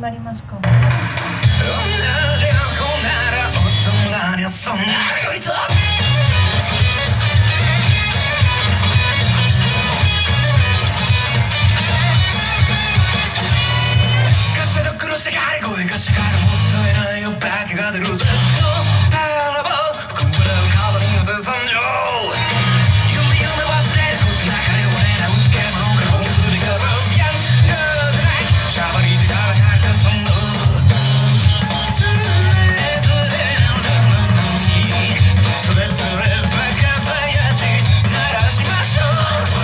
張りますか？しがり声がしがるもったいないよバカが出るぜパラボ含まれる体に生産上夢忘れることなかれ我らうつけ者から本当にかぶすヤングでないしゃばりでからかったそんなつれづれなのにつれつれバカ林鳴らしましょうそ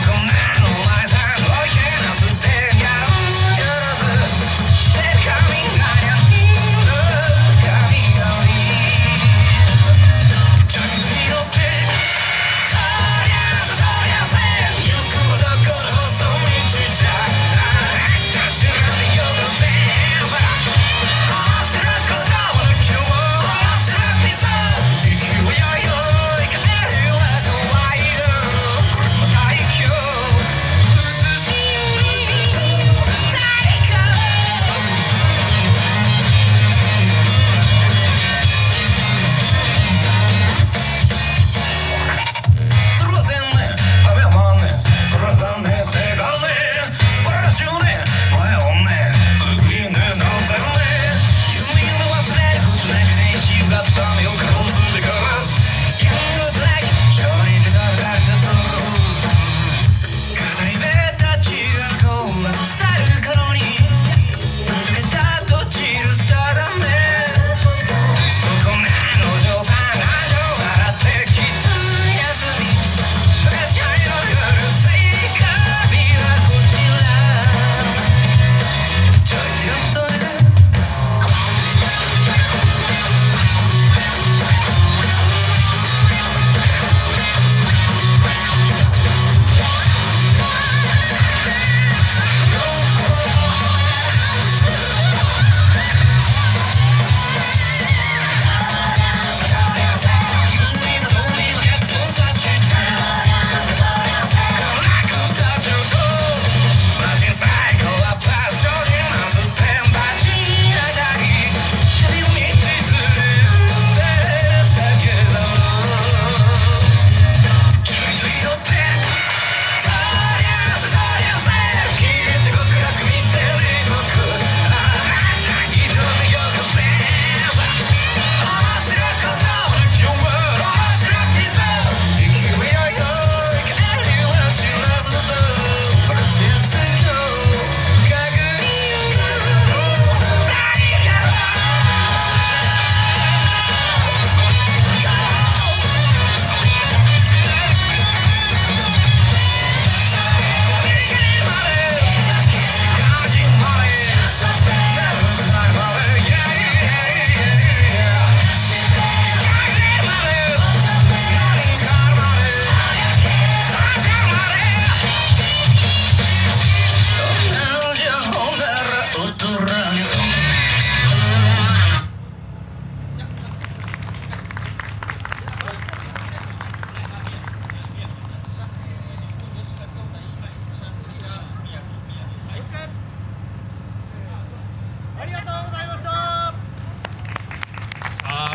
こなの前さんおいけなすってやろう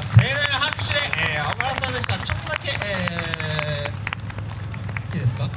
盛大な拍手で、小原さんでした。ちょっとだけ、いいですか？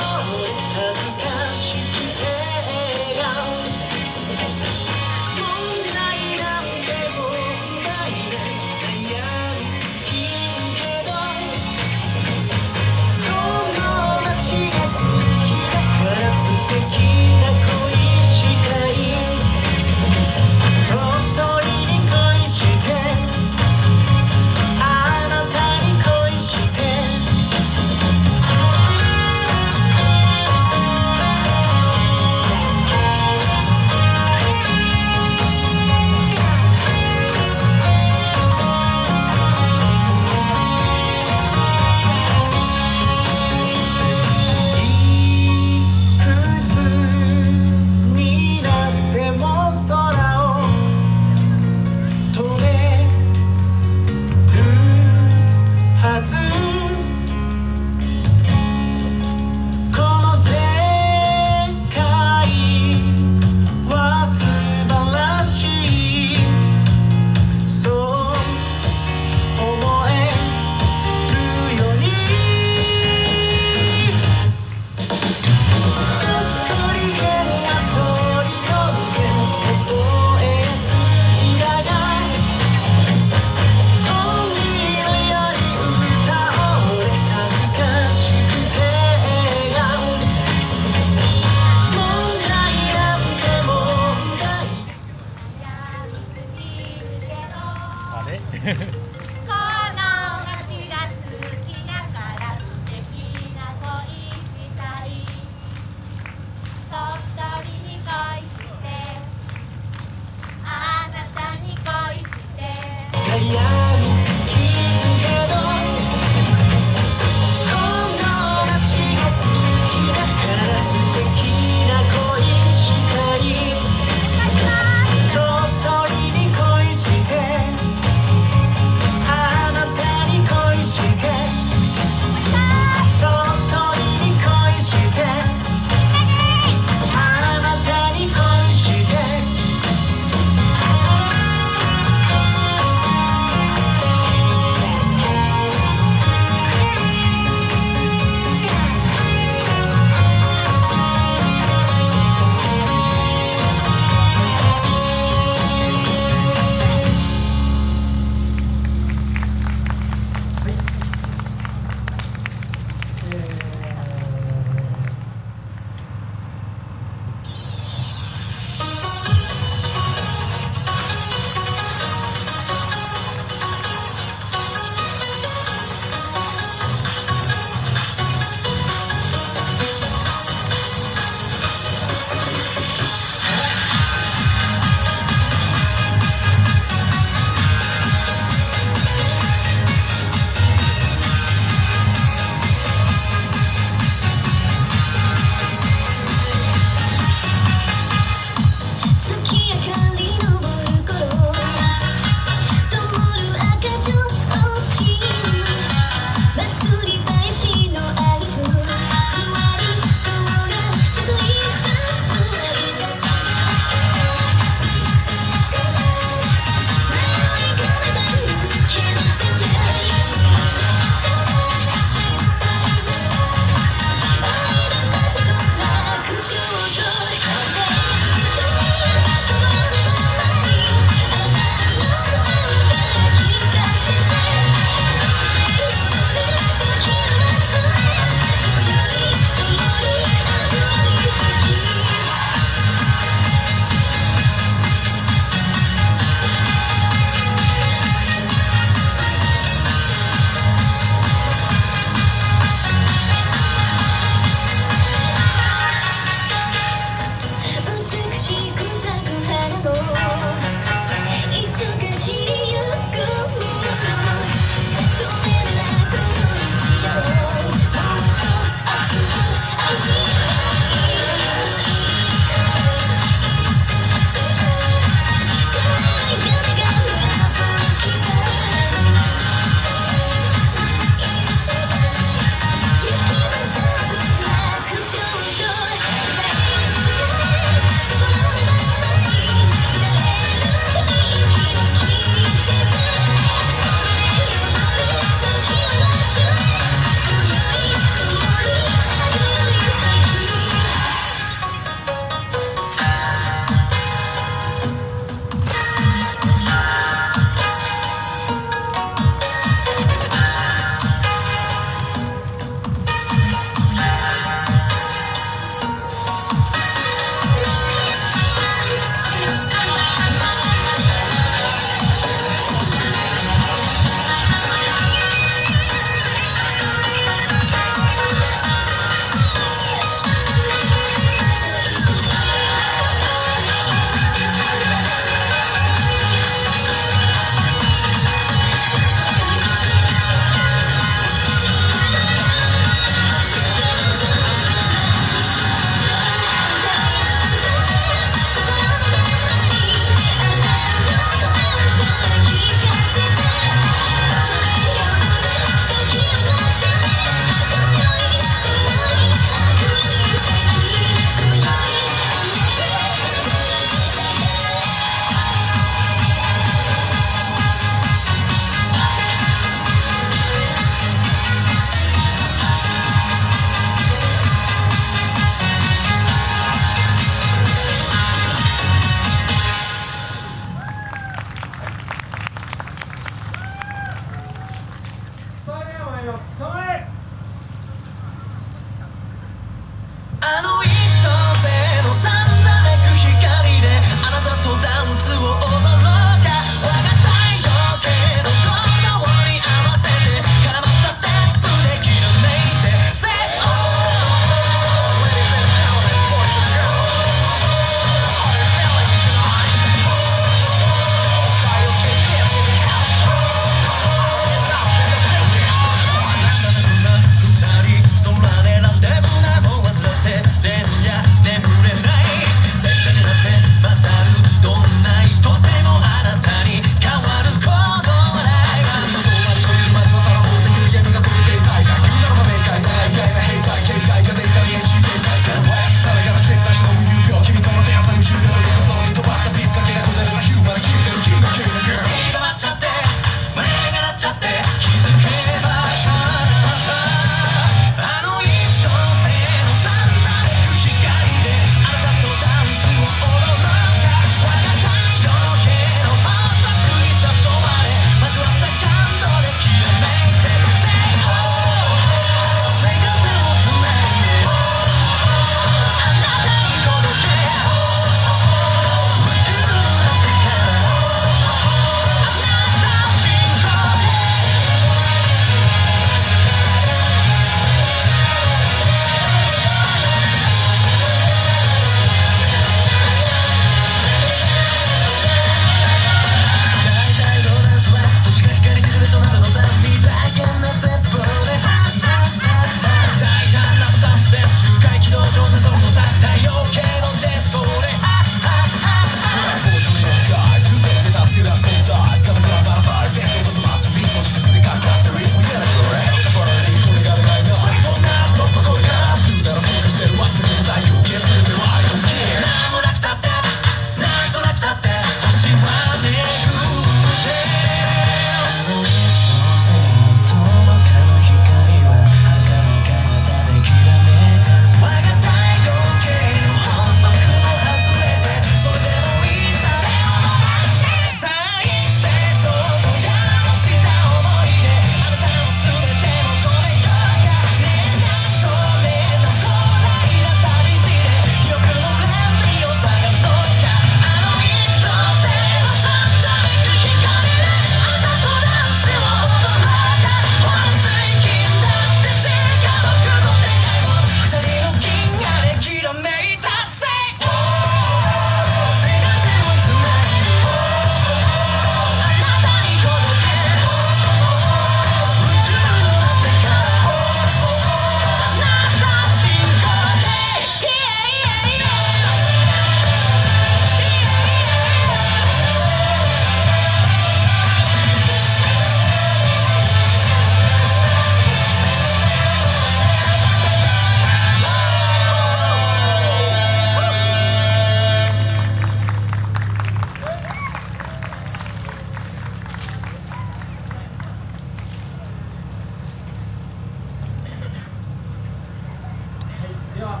では、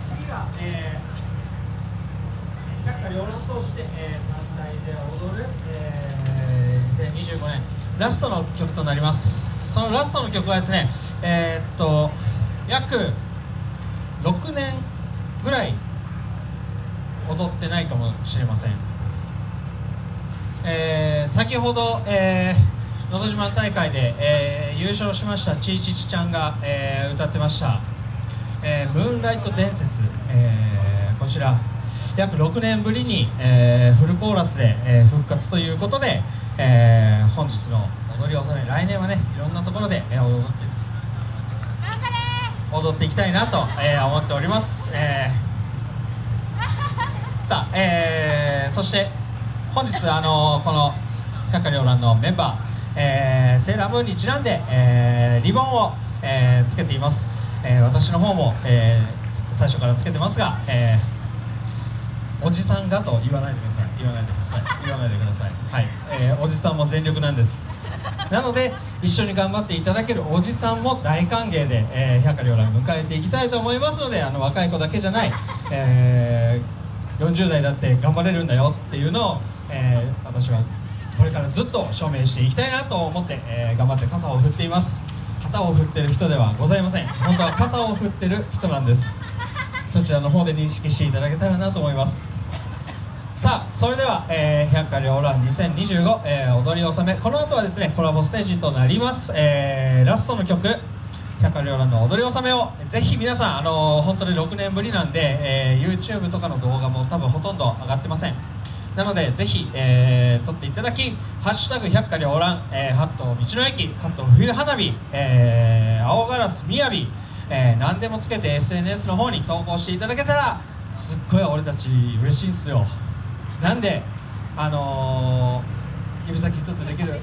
次が、百花繚乱として、団体で踊る、2025年ラストの曲となります。そのラストの曲はですね、約6年ぐらい踊ってないかもしれません。先ほど、のど自慢大会で、優勝しましたちいちちちゃんが、歌ってました「ムーンライト伝説」こちら約6年ぶりに、フルコーラスで、復活ということで、本日の踊り納め、来年はねいろんなところで、踊っていきたいなと、思っております。さあ、そして本日この百花繚乱のメンバー、セーラームーンにちなんで、リボンを、つけています。私の方も、最初からつけてますが、おじさんがと言わないでください。言わないでください。言わないでください。はい、おじさんも全力なんです。なので一緒に頑張っていただけるおじさんも大歓迎で、百花繚乱迎えていきたいと思いますので、若い子だけじゃない、40代だって頑張れるんだよっていうのを、私はこれからずっと証明していきたいなと思って、頑張って傘を振っています。旗を振ってる人ではございません。本当は傘を振ってる人なんです。そちらの方で認識していただけたらなと思います。さあ、それでは、百花繚乱2025、踊り納め、この後はですねコラボステージとなります。ラストの曲百花繚乱の踊り納めをぜひ皆さん、本当に6年ぶりなんで、YouTube とかの動画も多分ほとんど上がってません。なのでぜひ、撮っていただき「ハッシュタグ百花繚乱」ハット道の駅、ハット冬花火、青ガラスみやび、何でもつけて SNS の方に投稿していただけたらすっごい俺たち嬉しいっすよ。なんで指先一つできる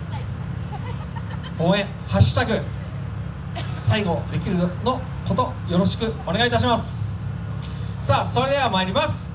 応援ハッシュタグ最後できるのことよろしくお願いいたします。さあ、それでは参ります。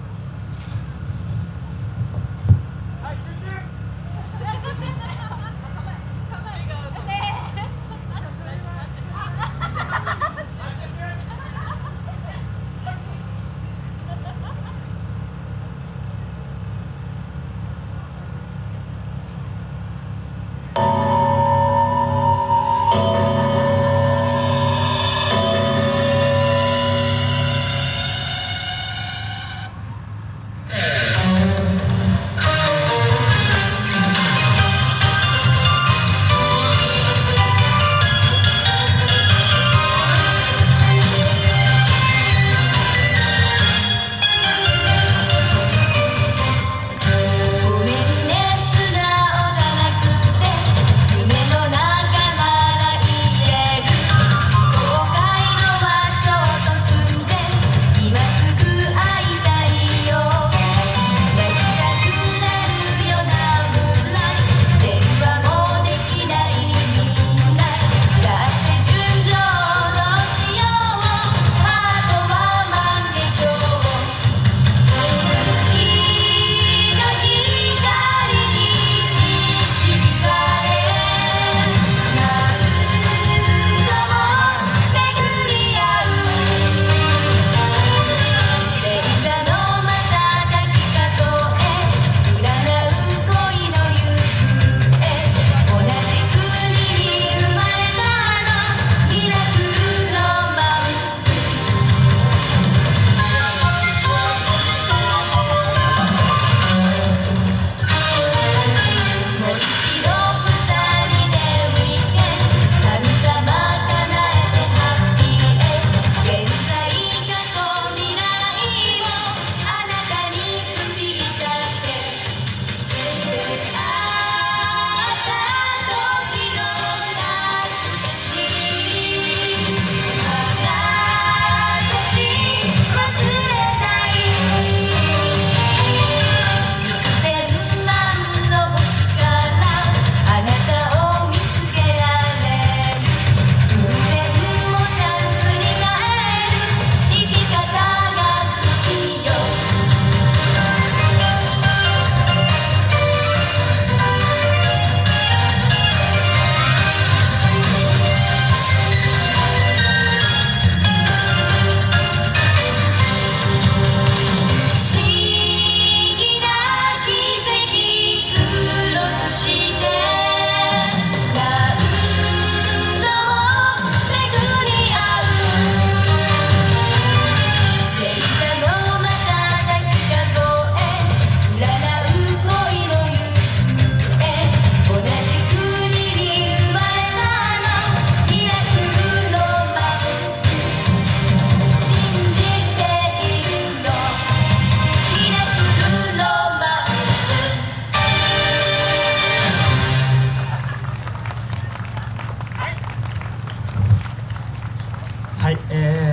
はい、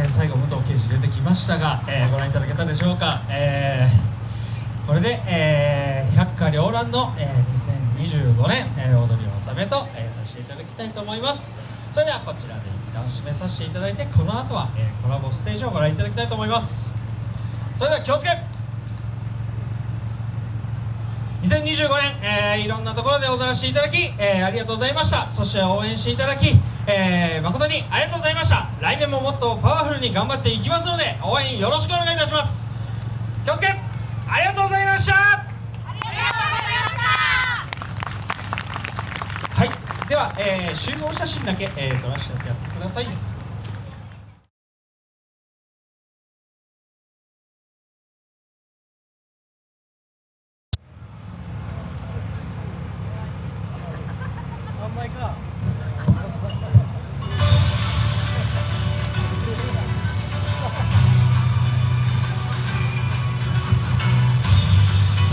最後武藤刑事出てきましたが、ご覧いただけたでしょうか。これで、百花繚乱の、2025年、踊り納めと、させていただきたいと思います。それではこちらで一旦締めさせていただいて、この後は、コラボステージをご覧いただきたいと思います。それでは気をつけ2025年、いろんなところで踊らせていただき、ありがとうございました。そして応援していただき、誠にありがとうございました。来年ももっとパワフルに頑張っていきますので、応援よろしくお願いいたします。気をつけありがとうございました。はい、では、集合写真だけ、撮らせてやってください。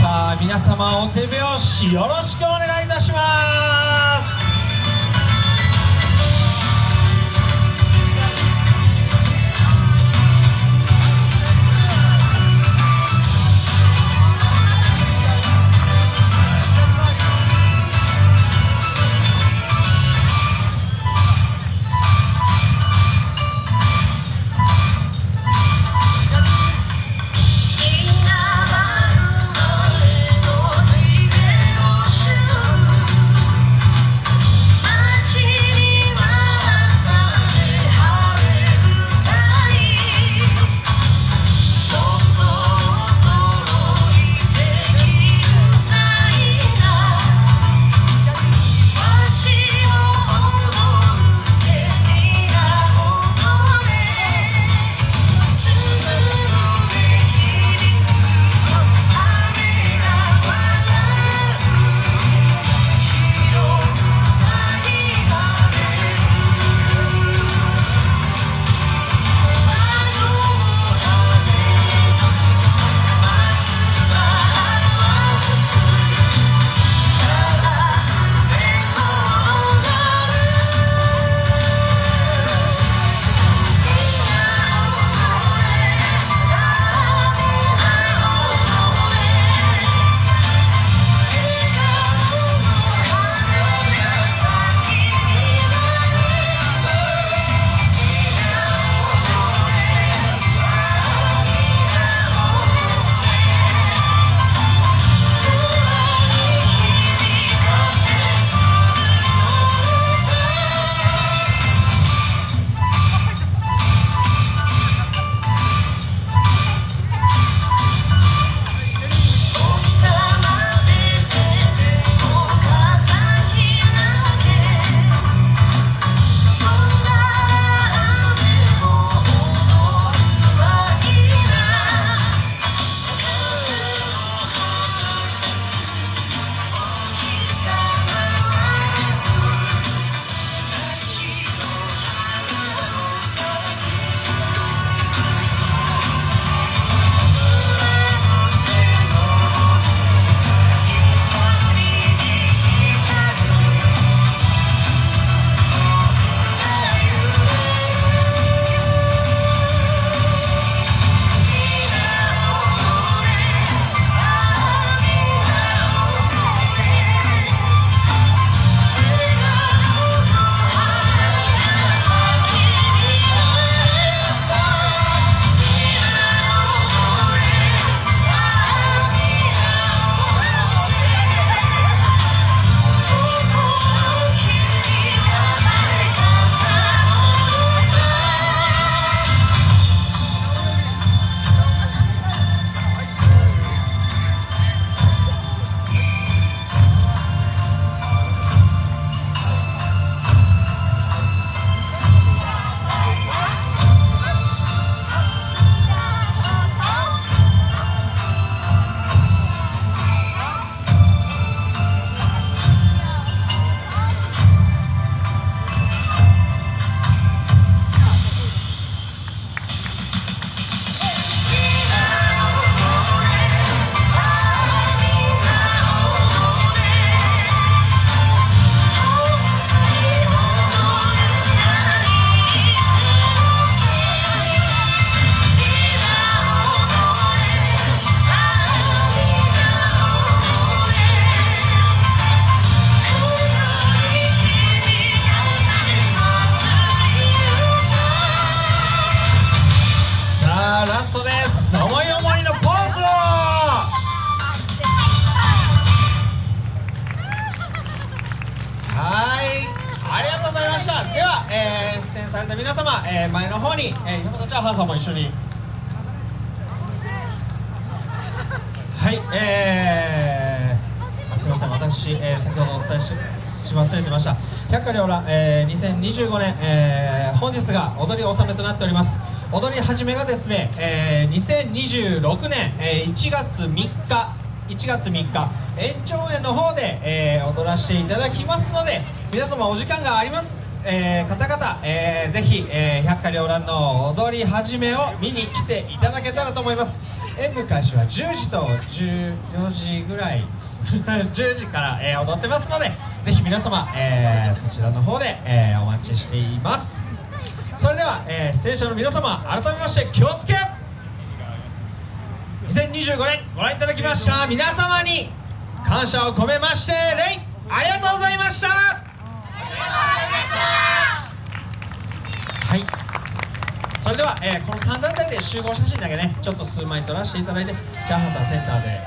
さあ皆様お手拍子よろしくお願いいたします。ことです。思い思いのポーズを。はい、ありがとうございました。では、出演された皆様、前の方に、山田チャーハンさんも一緒に。はい、すみません、私、先ほどお伝えし忘れてました。百花繚乱、2025年、本日が踊り納めとなっております。踊り始めがですね、2026年、1月3日延長園の方で、踊らせていただきますので、皆様お時間があります方々、ぜひ、百花繚乱の踊り始めを見に来ていただけたらと思います。演舞開始は10時と14時ぐらいです10時から、踊ってますので、ぜひ皆様、そちらの方で、お待ちしています。それでは、出演者の皆様、改めまして気をつけ。2025年ご覧いただきました皆様に感謝を込めまして礼、ありがとうございました。はい、それでは、この3団体で集合写真だけね、ちょっと数枚撮らせていただいて、チャーハンさんセンターで